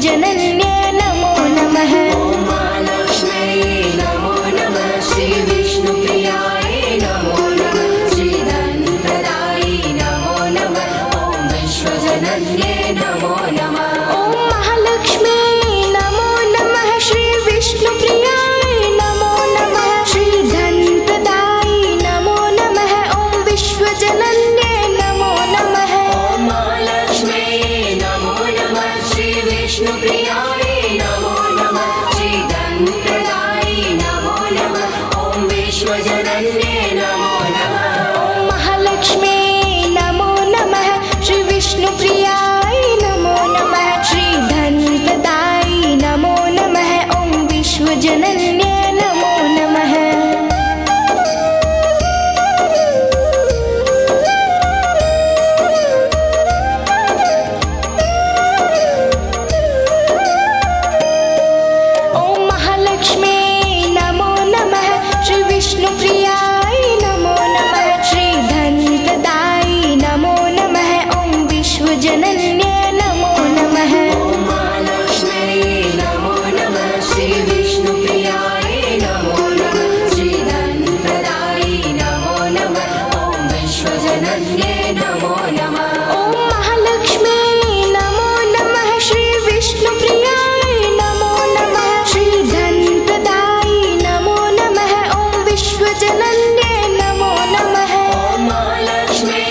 विश्वजनन्ये नमो नमः। ॐ महालक्ष्म्यै नमो नमः। श्री विष्णुप्रियायै नमो नमः। श्रीधनप्रदायै नमो नमः। ॐ विश्वजनन्ये नमो नमः। ॐ महालक्ष्म्यै नमो नमः। श्री विष्णुप्रियायै नमो नमः। श्रीधनप्रदायै नमो नमः। ॐ विश्वजनन्ये नमो नमः। ॐ महालक्ष्म्यै नमो नमः। श्री विष्णुप्रियायै नमो नमः। श्रीधनप्रदायै नमो नमः। ॐ विश्वजनन्ये नमो नमः। ॐ महालक्ष्म्यै नमो नमः। श्री विष्णुप्रियायै नमो नमः। श्रीधनप्रदायै नमो नमः। ॐ विश्वजनन्ये नमो नमः। ॐ महालक्ष्म्यै नमो नमः। श्री विष्णुप्रियायै नमो नमः। श्रीधनप्रदायै नमो नमः। ॐ विश्वजनन्ये नमो नमः। ॐ महालक्ष्म्यै नमो नमः। श्री विष्णुप्रियायै नमो नमः। श्रीधनप्रदायै नमो नमः। ॐ विश्वजनन्ये नमो नमः। ॐ महालक्ष्म्यै नमो नमः। श्री विष्णुप्रियायै नमो नमः। श्रीधनप्रदायै नमो नमः। ॐ विश्वजनन्ये नमो नमः। ॐ महालक्ष्म्यै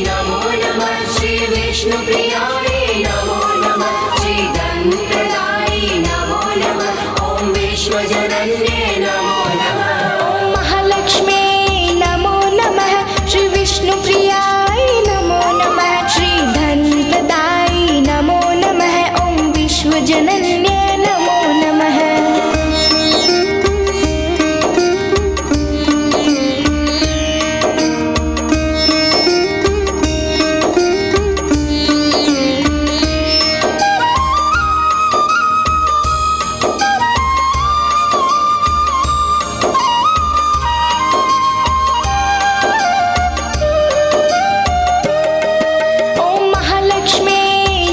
नमो नमः। श्री विष्णुप्रियायै नमो नमः। श्रीधनप्रदायै नमो नमः। ॐ विश्वजनन्ये नमो नमः। ॐ महालक्ष्म्यै नमो नमः। श्री विष्णुप्रियायै नमो नमः। श्रीधनप्रदायै नमो नमः। ॐ विश्वजनन्ये नमो नमः। ॐ महालक्ष्म्यै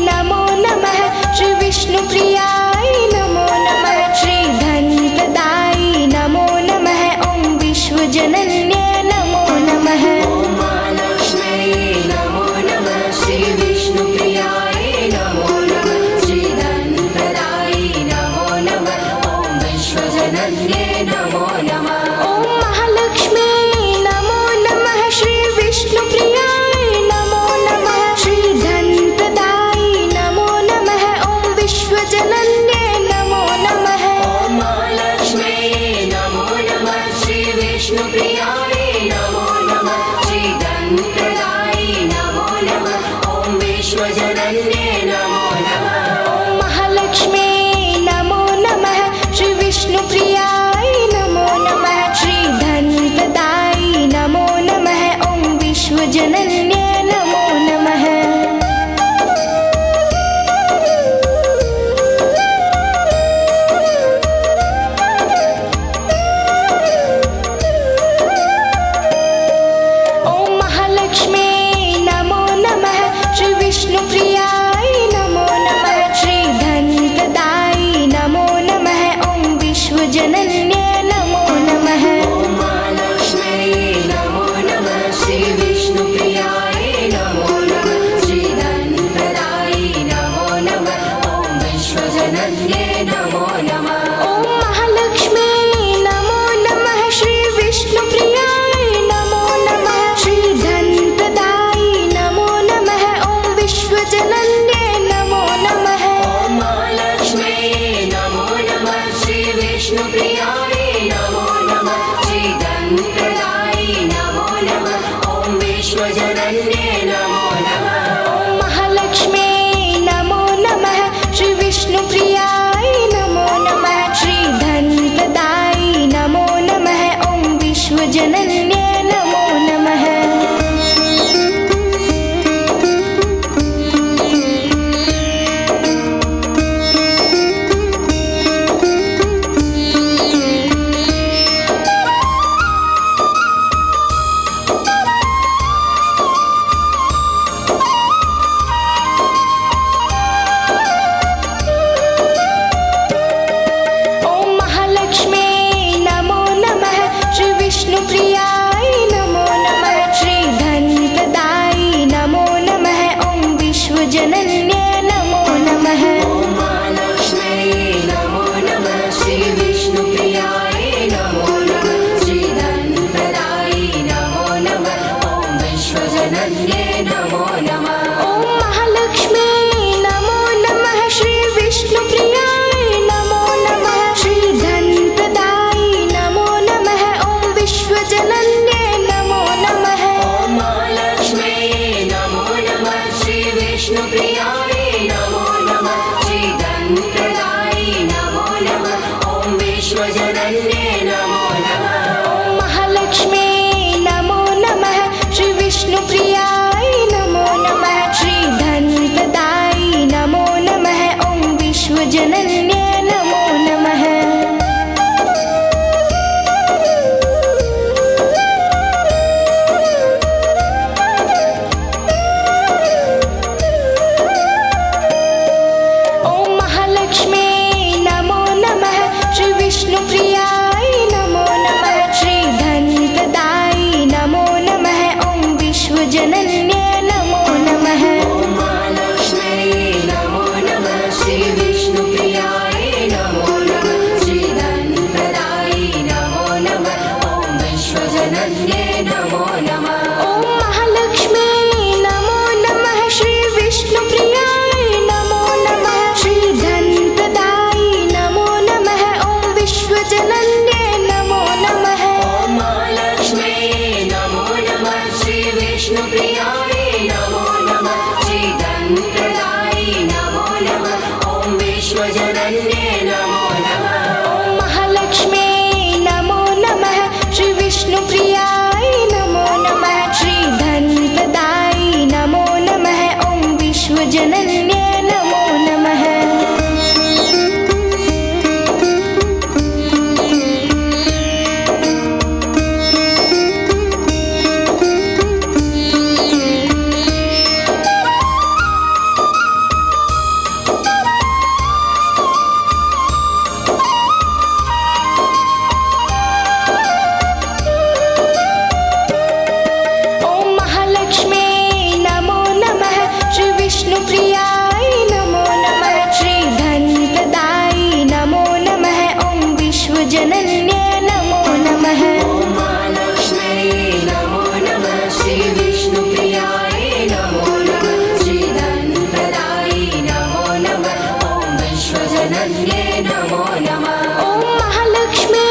नमो नमः। श्री विष्णुप्रियायै नमो नमः। श्रीधनप्रदायै नमो नमः। ॐ विश्वजनन्ये नमो नमः। ॐ महालक्ष्म्यै नमो नमः। श्री विष्णुप्रियायै नमो नमः। श्रीधनप्रदायै नमो नमः। ॐ विश्वजनन्ये नमो नमः। ॐ महालक्ष्म्यै नमो नमः। श्री विष्णुप्रियायै नमो नमः। श्रीधनप्रदायै नमो नमः। ॐ विश्वजनन्ये नमो नमः। ॐ महालक्ष्म्यै नमो नमः। श्री विष्णुप्रियायै नमो नमः। श्रीधनप्रदायै नमो नमः। ॐ विश्वजनन्ये नमो नमः। ॐ महालक्ष्म्यै नमो नमः। श्री विष्णुप्रियायै नमो नमः। श्रीधनप्रदायै नमो नमः। ॐ विश्वजनन्ये नमो नमः। ॐ महालक्ष्म्यै नमो नमः। श्री विष्णुप्रियायै नमो नमः। श्रीधनप्रदायै नमो नमः। ॐ विश्वजनन्ये नमो नमः। ॐ महालक्ष्म्यै नमो नमः। श्री विष्णुप्रियायै नमो नमः। श्रीधनप्रदायै नमो नमः। ॐ विश्वजनन्ये नमो नमः। ॐ महालक्ष्म्यै नमो नमः। श्री विष्णुप्रियायै नमो नमः। श्रीधनप्रदायै नमो नमः। ॐ विश्वजनन्ये नमो नमः। ॐ महालक्ष्म्यै नमो नमः। श्री विष्णुप्रियायै नमो नमः। श्रीधनप्रदायै नमो नमः। ॐ विश्वजनन्ये नमो नमः। ॐ महालक्ष्म्यै नमो नमः। श्री विष्णुप्रियायै नमो श्रीधनप्रदायि नमो नमः ॐ विश्वजनन्ये नमो नमः ॐ महालक्ष्मी नमो नमः श्री विष्णुप्रियाय नमो नमः श्रीधनप्रदायि नमो नमः ॐ विश्वजनन्ये नमो नमः विष्णुप्रियाय नमो नमः श्रीधनप्रदायि नमो नमः ॐ विश्वजनन्ये नमो नमः ॐ महालक्ष्म्यै नमो नमः श्री विष्णुप्रियाय नमो नमः श्रीधनप्रदायि नमो नमः ॐ विश्वजनन्ये नमो नमः ॐ महालक्ष्मी नमो नमः श्री विष्णुप्रियाय नमो नमः श्रीधनप्रदायि नमो नमः ॐ विश्वजनन्ये नमो नमः ॐ महालक्ष्म्यै नमो नमः श्री विष्णुप्रियाय नमो नमः श्रीधनप्रदायि नमो नमः ॐ विश्वजनन्ये नमो नमः ॐ महालक्ष्मी नमो नमः श्री विष्णुप्रियाय नमो नमः श्रीधनप्रदायि नमो नमः ॐ विश्वजनन्ये नमो नमः ॐ महालक्ष्मी नमो नमः श्री विष्णुप्रियाय नमो नमः श्रीधनप्रदायि नमो नमः ॐ विश्वजनन्ये नमो नमः ॐ महालक्ष्म्यै नमो नमः श्री विष्णुप्रियाय नमो नमः श्रीधनप्रदायि नमो नमः ॐ विश्वजनन्ये नमो नमः ॐ महालक्ष्मी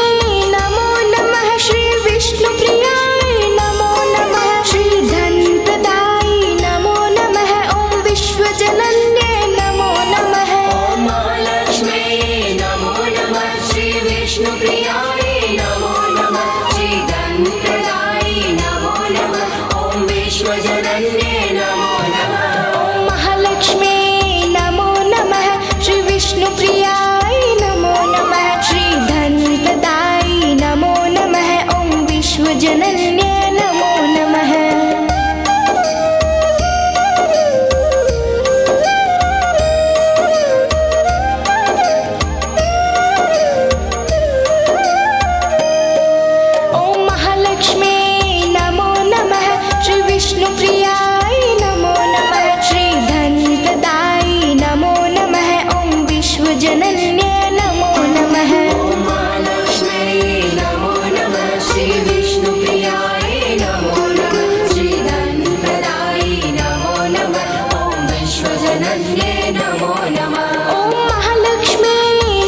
नमो नमः श्री विष्णुप्रियाय नमो नमः श्रीधनप्रदायि नमो नमः ॐ विश्वजनन्ये नमो नमः ॐ महालक्ष्म्यै नमो नमः श्री विष्णुप्रियाय नमो नमः श्रीधनप्रदायि नमो नमः ॐ विश्वजनन्ये नमो नमः ॐ महालक्ष्मी नमो नमः श्री विष्णुप्रियाय नमो नमः श्रीधनप्रदायि नमो नमः ॐ विश्वजनन्ये नमो नमः ॐ महालक्ष्मी नमो नमः श्री विष्णुप्रियाय नमो नमः श्रीधनप्रदायि नमो नमः ॐ विश्वजनन्ये नमो नमः ॐ महालक्ष्म्यै नमो नमः श्री विष्णुप्रियाय नमो नमः श्रीधनप्रदायि नमो नमः ॐ विश्वजनन्ये नमो नमः ॐ महालक्ष्मी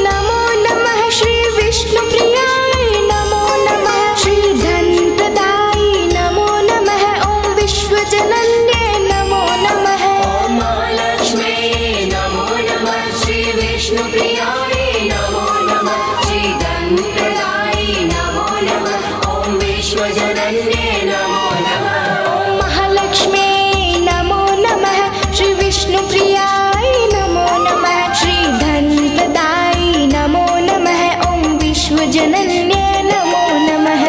नमो नमः श्री विष्णुप्रियाय नमो नमः श्रीधनप्रदायि नमो नमः ॐ विश्वजनन्ये नमो नमः ॐ महालक्ष्म्यै नमो नमः श्री विष्णुप्रियाय नमो नमः श्रीधनप्रदायि नमो नमः ॐ विश्वजनन्ये नमो नमः ॐ महालक्ष्मी नमो नमः श्री विष्णुप्रियाय नमो नमः श्रीधनप्रदायि नमो नमः ॐ विश्वजनन्ये नमो नमः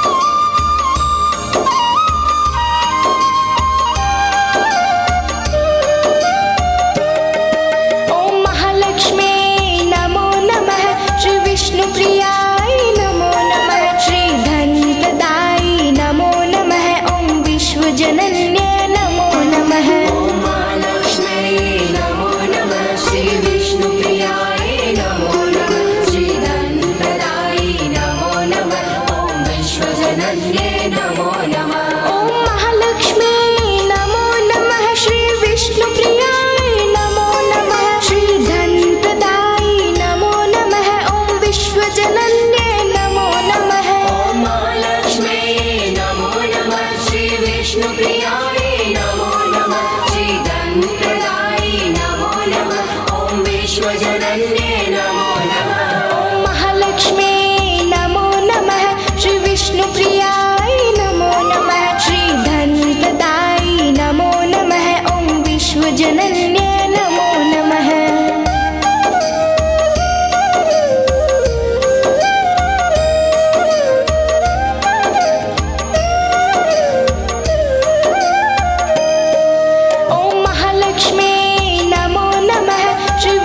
ॐ विश्वजनन्ये नमो नमः ॐ महालक्ष्मी नमो नमः श्री विष्णुप्रियाय नमो नमः श्री धनप्रदाय नमो नमः ॐ विश्वजनन्ये नमो नमः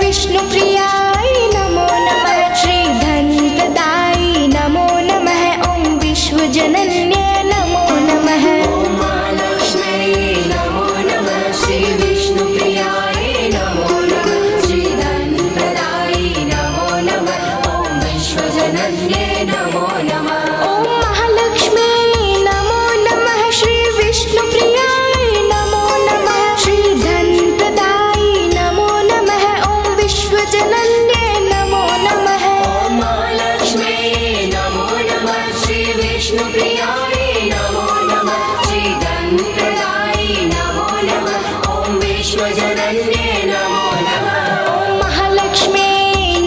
विष्णुप्रियाय नमो नमः श्री धनप्रदाय नमो नमः ॐ विश्वजनन्ये नमो नमः ॐ महालक्ष्म्यै नमो नमः श्री विष्णुप्रियाय नमो नमः श्री धनप्रदाय नमो नमः ॐ विश्वजनन्ये नमो नमः ॐ महालक्ष्मी नमो नमः श्री विष्णुप्रियाय नमो नमः श्री धनप्रदाय नमो नमः ॐ विश्वजनन्ये नमो नमः ॐ महालक्ष्म्यै नमो नमः श्री विष्णुप्रियाय नमो नमः श्री धनप्रदाय नमो नमः ॐ विश्वजनन्ये नमो नमः ॐ महालक्ष्मी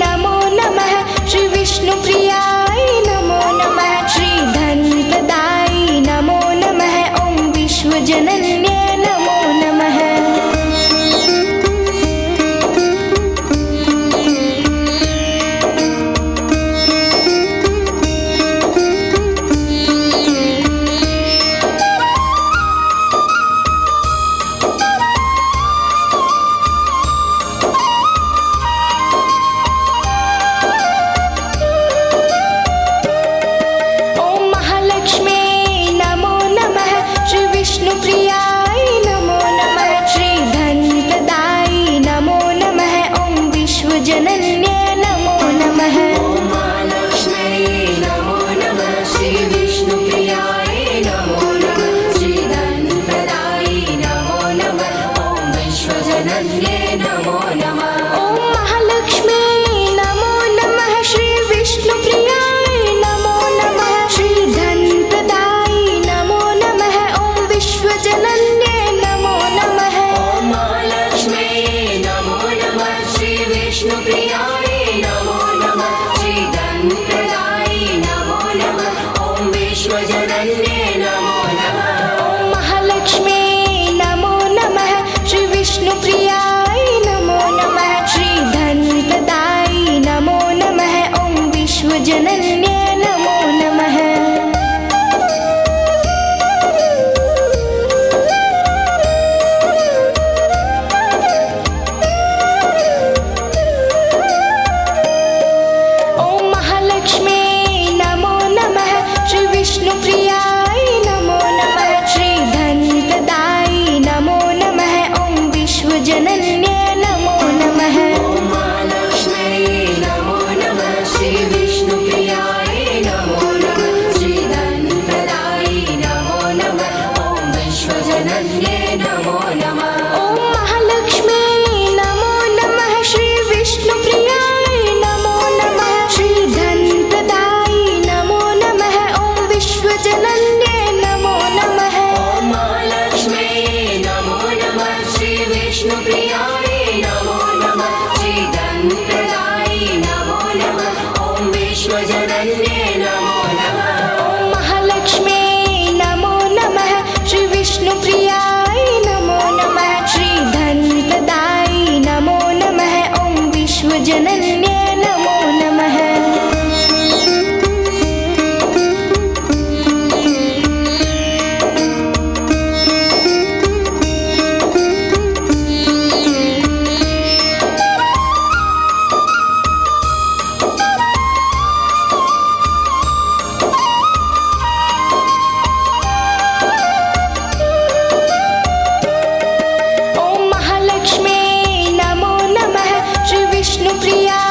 नमो नमः श्री विष्णुप्रियाय नमो नमः श्री धनप्रदाय नमो नमः ॐ विश्वजनन्ये नमो नमः ॐ महालक्ष्मी नमो नमः श्री विष्णुप्रियाय नमो नमः श्री धनप्रदाय नमो नमः ॐ विश्वजनन्ये नमो नमः ॐ महालक्ष्म्यै नमो नमः श्री विष्णुप्रियाय नमो नमः श्री धनप्रदाय नमो नमः ॐ विश्वजनन्ये नमो नमः ॐ महालक्ष्मी नमो नमः श्री विष्णुप्रियाय नमो नमः श्री धनप्रदाय नमो नमः ॐ विश्वजनन्ये नमो नमः ॐ महालक्ष्म्यै नमो नमः श्री विष्णुप्रियाय नमो नमः श्री धनप्रदाय नमो नमः ॐ विश्वजनन्ये नमो नमः ॐ महालक्ष्मी नमो नमः श्री विष्णुप्रियाय नमो नमः श्री धनप्रदाय नमो नमः ॐ विश्वजनन्ये नमो नमः ॐ महालक्ष्मी नमो नमः श्री विष्णुप्रियाय नमो नमः श्री धनप्रदाय नमो नमः ॐ विश्वजनन्ये नमो नमः ॐ महालक्ष्म्यै नमो नमः श्री विष्णुप्रियाय नमो नमः श्री धनप्रदाय नमो नमः ॐ विश्वजनन्ये नमो नमः ॐ महालक्ष्मी नमो नमः श्री विष्णुप्रियाय नमो नमः श्री धनप्रदाय नमो नमः ॐ विश्वजनन्ये नमो नमः ॐ महालक्ष्म्यै नमो नमः श्री विष्णुप्रियाय नमो नमः श्री धनप्रदाय नमो नमः ॐ विश्वजनन्ये नमो नमः ॐ महालक्ष्मी नमो नमः श्री विष्णुप्रियाय नमो नमः श्री धनप्रदाय नमो नमः ॐ विश्वजनन्ये नमो नमः ॐ महालक्ष्मी नमो नमः श्री विष्णुप्रियाय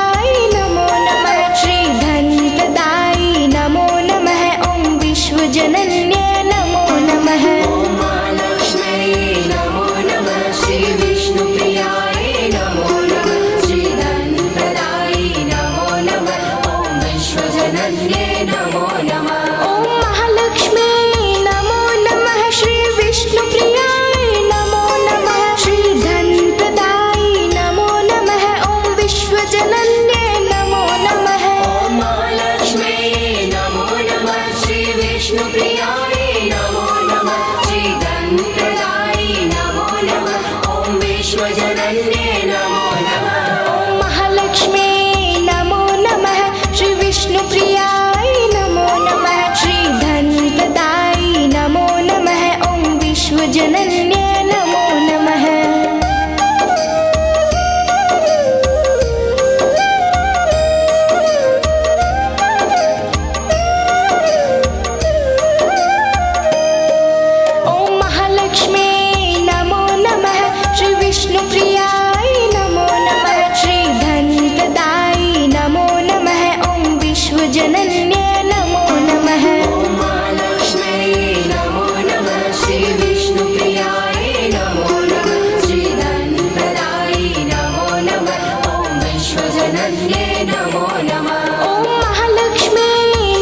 विश्वजनन्ये नमो नमः ॐ महालक्ष्मी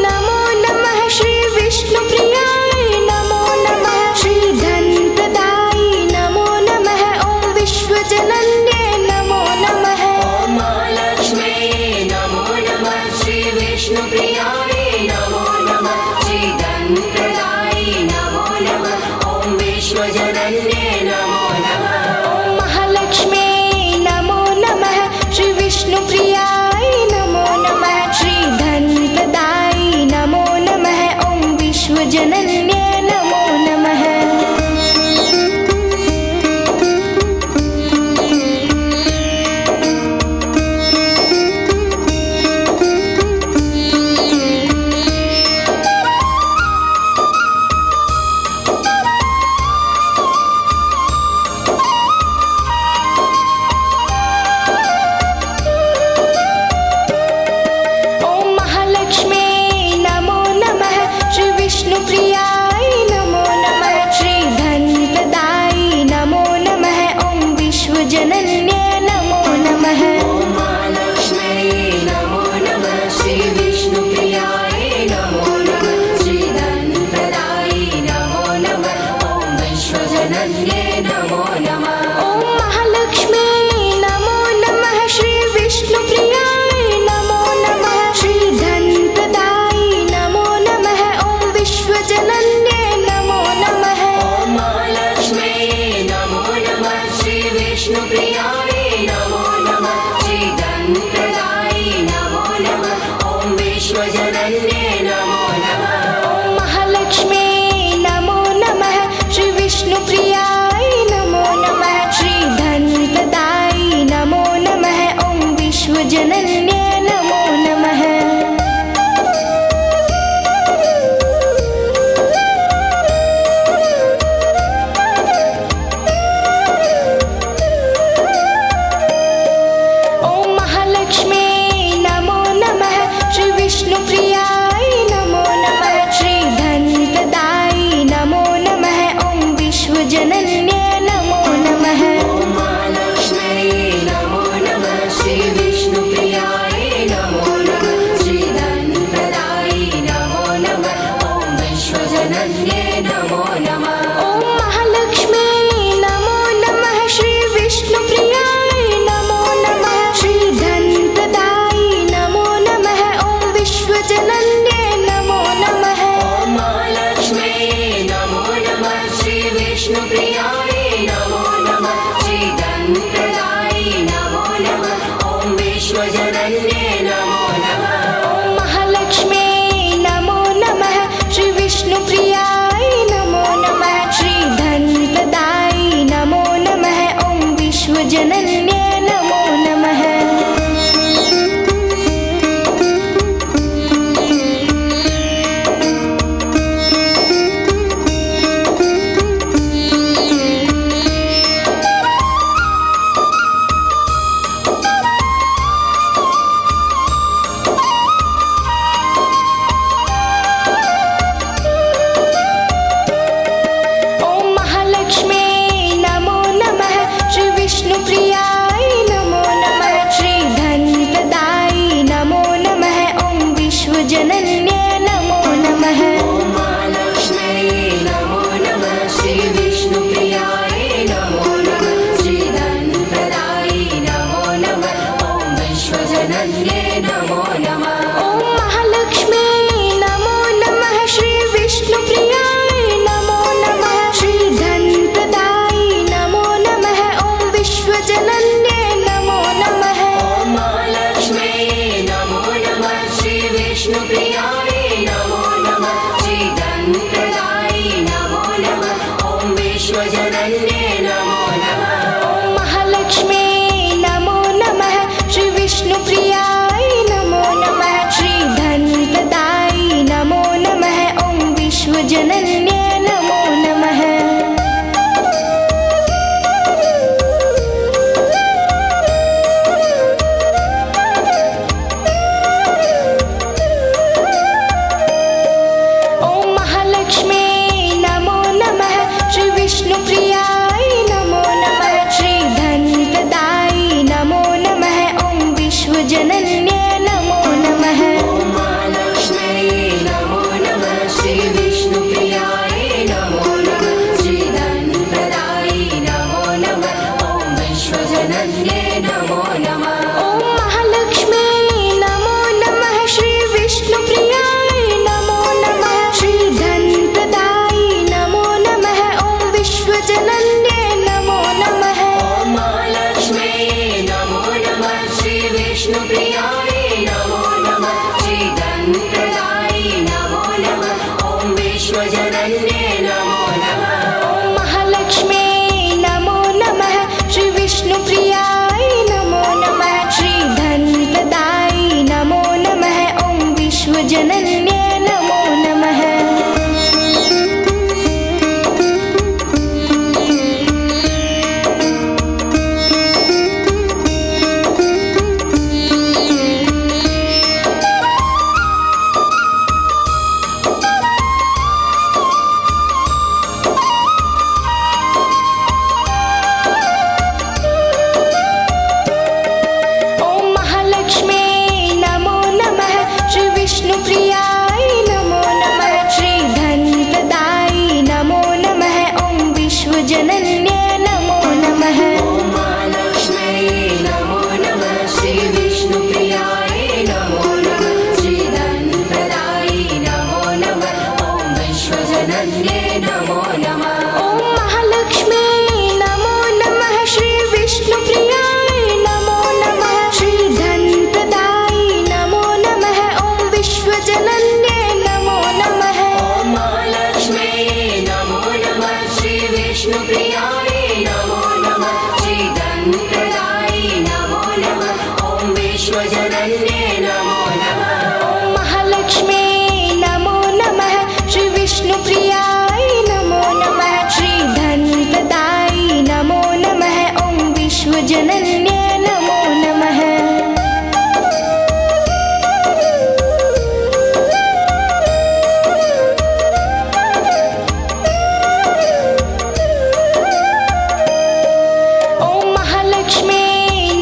नमो नमः श्री विष्णुप्रियाय नमो नमः श्री धनप्रदायि नमो नमः ॐ विश्वजनन्ये नमो नमः ॐ महालक्ष्मी नमो नमः श्री विष्णुप्रियाय नमो नमः श्री धनप्रदायि नमो नमः ॐ विश्वजनन्ये नमो नमः ॐ महालक्ष्मी नमो नमः श्री विष्णुप्रियाय नमो नमः श्री धनप्रदायि नमो नमः ॐ विश्वजनन्ये नमो नमः ॐ महालक्ष्मी नमो नमः श्री विष्णुप्रियाय नमो नमः श्री धनप्रदायि नमो नमः ॐ विश्वजनन्ये नमो नमः ॐ महालक्ष्मी नमो नमः श्री विष्णुप्रियाय नमो नमः श्री धनप्रदायि नमो नमः ॐ विश्वजनन्ये नमो नमः ॐ महालक्ष्मी नमो नमः श्री विष्णुप्रियाय नमो नमः श्री धनप्रदायि नमो नमः ॐ विश्वजनन्ये नमो नमः ॐ महालक्ष्मी नमो नमः श्री विष्णुप्रियाय नमो नमः श्री धनप्रदायि नमो नमः ॐ विश्वजनन्ये नमो नमः ॐ महालक्ष्मी नमो नमः श्री विष्णुप्रियाय नमो नमः श्री धनप्रदायि नमो नमः ॐ विश्वजनन्ये नमो नमः ॐ महालक्ष्मी नमो नमः श्री विष्णुप्रियाय नमो नमः श्री धनप्रदायि नमो नमः ॐ विश्वजनन्ये नमो नमः ॐ महालक्ष्मी नमो नमः श्री विष्णुप्रियाय नमो नमः श्री धनप्रदायि नमो नमः ॐ विश्वजनन्ये नमो नमः ॐ महालक्ष्मी नमो नमः श्री विष्णुप्रियाय नमो नमः श्री धनप्रदायि नमो नमः ॐ विश्वजनन्ये नमो नमः ॐ महालक्ष्मी नमो नमः श्री विष्णुप्रियाय नमो नमः श्री धनप्रदायि नमो नमः ॐ विश्वजनन्ये नमो नमः ॐ महालक्ष्मी नमो नमः श्री विष्णुप्रियाय नमो नमः श्री धनप्रदायि नमो नमः ॐ विश्वजनन्ये नमो नमः ॐ महालक्ष्मी नमो नमः श्री विष्णुप्रियाय नमो नमः श्री धनप्रदायि नमो नमः ॐ विश्वजनन्ये नमो नमः ॐ महालक्ष्मी नमो नमः श्री विष्णुप्रियाय नमो नमः श्री धनप्रदायि नमो नमः ॐ विश्वजनन्ये नमो नमः ॐ महालक्ष्मी नमो नमः श्री विष्णुप्रियाय नमो नमः श्री धनप्रदायि नमो नमः ॐ विश्वजनन्ये नमो नमः ॐ महालक्ष्मी नमो नमः श्री विष्णुप्रियाय नमो नमः श्री धनप्रदायि नमो नमः ॐ विश्वजनन्ये नमो नमः ॐ महालक्ष्मी नमो नमः श्री विष्णुप्रियाय नमो नमः श्री विष्णुप्रियाय नमो नमः श्रीधनप्रदाय नमो नमः ॐ विश्वजनन्ये नमो नमः ॐ महालक्ष्मी नमो नमः श्री विष्णुप्रियाय नमो नमः श्रीधनप्रदाय नमो नमः ॐ विश्वजनन्ये नमो नमः विष्णुप्रियाय नमो नमः श्रीधनप्रदाय नमो नमः ॐ विश्वजनन्ये नमो नमः ॐ महालक्ष्म्यै नमो नमः श्रीविष्णुप्रियाय नमो नमः श्रीधनप्रदाय नमो नमः ॐ विश्वजनन्ये नमो नमः ॐ महालक्ष्मी नमो नमः श्री विष्णुप्रियाय नमो नमः श्रीधनप्रदाय नमो नमः ॐ विश्वजनन्ये नमो नमः ॐ महालक्ष्म्यै नमो नमः श्रीविष्णुप्रियाय नमो नमः श्रीधनप्रदाय नमो नमः ॐ विश्वजनन्ये नमो नमः ॐ महालक्ष्मी नमो नमः श्री विष्णुप्रियाय नमो नमः श्रीधनप्रदाय नमो नमः ॐ विश्वजनन्ये नमो नमः ॐ महालक्ष्मी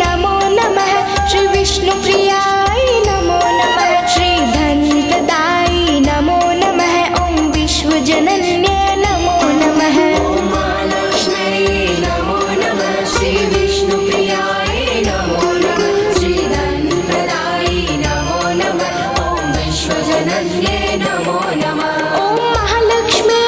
नमो नमः श्री विष्णुप्रियाय नमो नमः श्रीधनप्रदाय नमो नमः ॐ विश्वजनन्ये नमो नमः ॐ महालक्ष्म्यै नमो नमः श्रीविष्णुप्रियाय नमो नमः श्रीधनप्रदाय नमो नमः ॐ विश्वजनन्ये नमो नमः ॐ महालक्ष्मी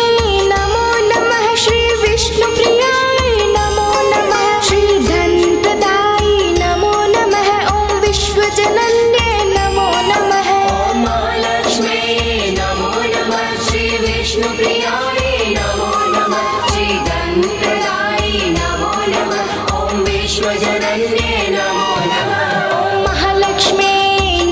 नमो नमः श्री विष्णुप्रियाय नमो नमः श्रीधनप्रदाय नमो नमः ॐ विश्वजनन्ये नमो नमः ॐ महालक्ष्म्यै नमो नमः श्रीविष्णुप्रियाय नमो नमः श्रीधनप्रदाय नमो नमः ॐ विश्वजनन्ये नमो नमः ॐ महालक्ष्मी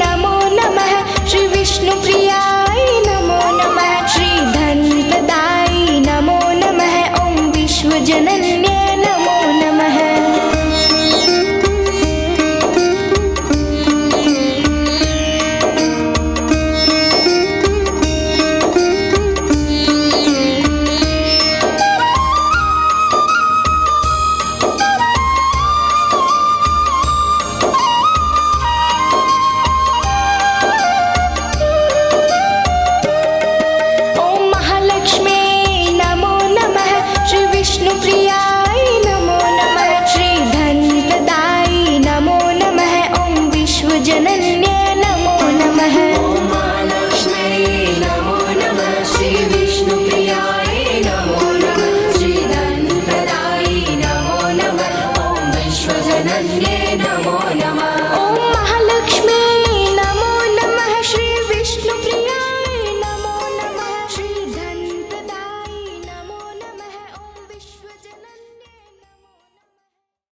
नमो नमः श्री विष्णुप्रियाय नमो नमः श्रीधनप्रदाय नमो नमः ॐ विश्वजनन्ये नमो नमः ॐ महालक्ष्मी नमो नमः श्री विष्णुप्रियाय नमो नमः श्रीधनप्रदाय नमो नमः ॐ विश्वजनन्ये नमो नमः